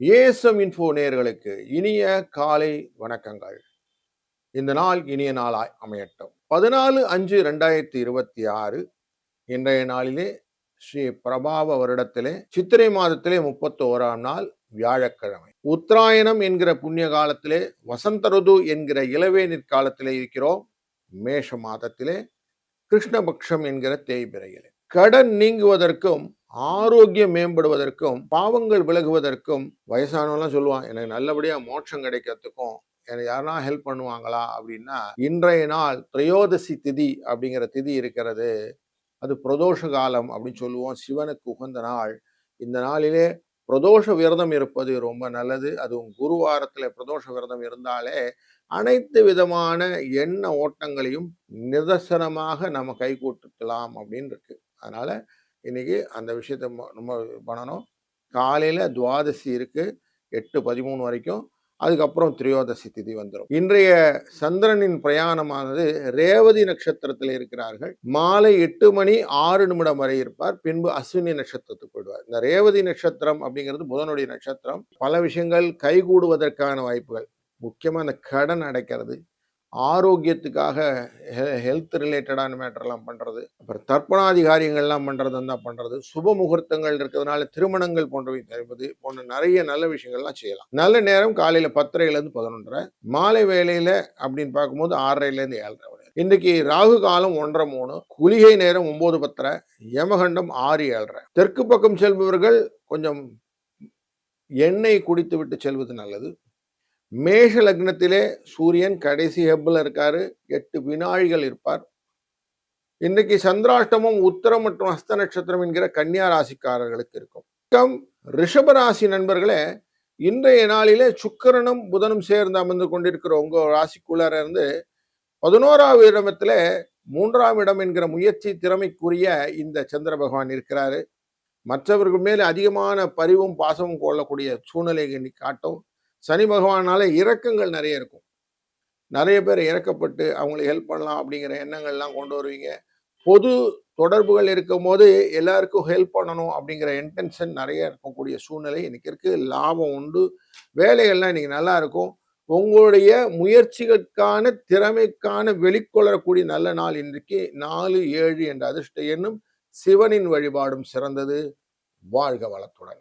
ASM info நேயர்களுக்கு இனிய காலை வணக்கங்கள். இந்த நாள் இனிய நாளாய் அமையட்டும். 14/5/2026 இன்றைய நாளிலே ஸ்ரீ பிரபாவ வருடத்திலே சித்திரை மாதத்திலே 31ஆம் நாள் வியாழக்கிழமை. உத்தராயணம் என்கிற புண்ணிய காலத்திலே, வசந்த ருது என்கிற இளவேனிற் காலத்திலே இருக்கிறோம். மேஷ மாதத்திலே கிருஷ்ணபக்ஷம் என்கிற தேய்பிரையிலே கடன் நீங்குவதற்கும், ஆரோக்கியம் மேம்படுவதற்கும், பாவங்கள் விலகுவதற்கும், வயசானவங்களாம் சொல்லுவான் எனக்கு நல்லபடியா மோட்சம் கிடைக்கிறதுக்கும் எனக்கு யாருன்னா ஹெல்ப் பண்ணுவாங்களா அப்படின்னா, இன்றைய நாள் திரையோதசி திதி அப்படிங்கிற திதி இருக்கிறது. அது பிரதோஷ காலம் அப்படின்னு சொல்லுவோம். சிவனுக்கு உகந்த நாள். இந்த நாளிலே பிரதோஷ விரதம் இருப்பது ரொம்ப நல்லது. அதுவும் குருவாரத்துல பிரதோஷ விரதம் இருந்தாலே அனைத்து விதமான எண்ண ஓட்டங்களையும் நிதர்சனமாக நம்ம கை கூட்டுக்கலாம் அப்படின்னு இருக்கு. அதனால இன்னைக்கு அந்த விஷயத்த நம்ம பண்ணணும். காலையில துவாதசி இருக்கு 8:13 வரைக்கும். அதுக்கப்புறம் திரையோதசி திதி வந்துடும். இன்றைய சந்திரனின் பிரயாணமானது ரேவதி நட்சத்திரத்தில் இருக்கிறார்கள். மாலை 8:06 வரை இருப்பார். பின்பு அஸ்வினி நட்சத்திரத்துக்கு போயிடுவார். இந்த ரேவதி நட்சத்திரம் அப்படிங்கிறது புதனுடைய நட்சத்திரம். பல விஷயங்கள் கைகூடுவதற்கான வாய்ப்புகள், முக்கியமா இந்த கடன் அடைக்கிறது, ஆரோக்கியத்துக்காக ஹெல்த் ரிலேட்டடான மேட்டர்லாம் பண்ணுறது, அப்புறம் தர்ப்பணாதி காரியங்கள்லாம் பண்ணுறது பண்ணுறது, சுப முகூர்த்தங்கள் இருக்கிறதுனால திருமணங்கள் போன்றவை தருவது போன்ற நிறைய நல்ல விஷயங்கள்லாம் செய்யலாம். நல்ல நேரம் காலையில் 10:30 to 11:30, மாலை வேலையில் அப்படின்னு பார்க்கும்போது 6:30 to 7:30 வரை. இன்றைக்கு ராகு காலம் 1:30, குளிகை நேரம் 9:10, யமகண்டம் 6:07. தெற்கு பக்கம் செல்பவர்கள் கொஞ்சம் எண்ணெய் குடித்து விட்டு செல்வது நல்லது. மேஷ லக்னத்திலே சூரியன் கடைசி ஹெப்ல இருக்காரு. 8 வினாழிகள் இருப்பார். இன்றைக்கு சந்திராஷ்டமம் உத்தரம் மற்றும் ஹஸ்த நட்சத்திரம் என்கிற கன்னியா ராசிக்காரர்களுக்கு இருக்கும். ரிஷபராசி நண்பர்களே, இன்றைய நாளிலே சுக்கிரனும் புதனும் சேர்ந்து அமர்ந்து கொண்டிருக்கிற உங்க ராசிக்குள்ளார இருந்து 11ஆவது இடத்துல 3ஆம் இடம் என்கிற முயற்சி திறமைக்குரிய இந்த சந்திர பகவான் இருக்கிறாரு. மற்றவர்கள் மேல் அதிகமான பரிவும் பாசமும் கொள்ளக்கூடிய சூழ்நிலை இன்னைக்கு காட்டும். சனி பகவானால இரக்கங்கள் நிறைய இருக்கும். நிறைய பேர் இறக்கப்பட்டு அவங்களுக்கு ஹெல்ப் பண்ணலாம் அப்படிங்கிற எண்ணங்கள்லாம் கொண்டு வருவீங்க. பொது தொடர்புகள் இருக்கும் போது எல்லாருக்கும் ஹெல்ப் பண்ணணும் அப்படிங்கிற இன்டென்ஷன் நிறைய இருக்கக்கூடிய சூழ்நிலை இன்னைக்கு இருக்கு. லாபம் உண்டு. வேலைகள்லாம் இன்னைக்கு நல்லா இருக்கும். உங்களுடைய முயற்சிகளுக்கான திறமைக்கான வெளிக்கொள்ளக்கூடிய நல்ல நாள் இன்றைக்கு. 4, 7 என்ற அதிர்ஷ்ட எண்ணும். சிவனின் வழிபாடும் சிறந்தது. வாழ்க வளத்துடன்.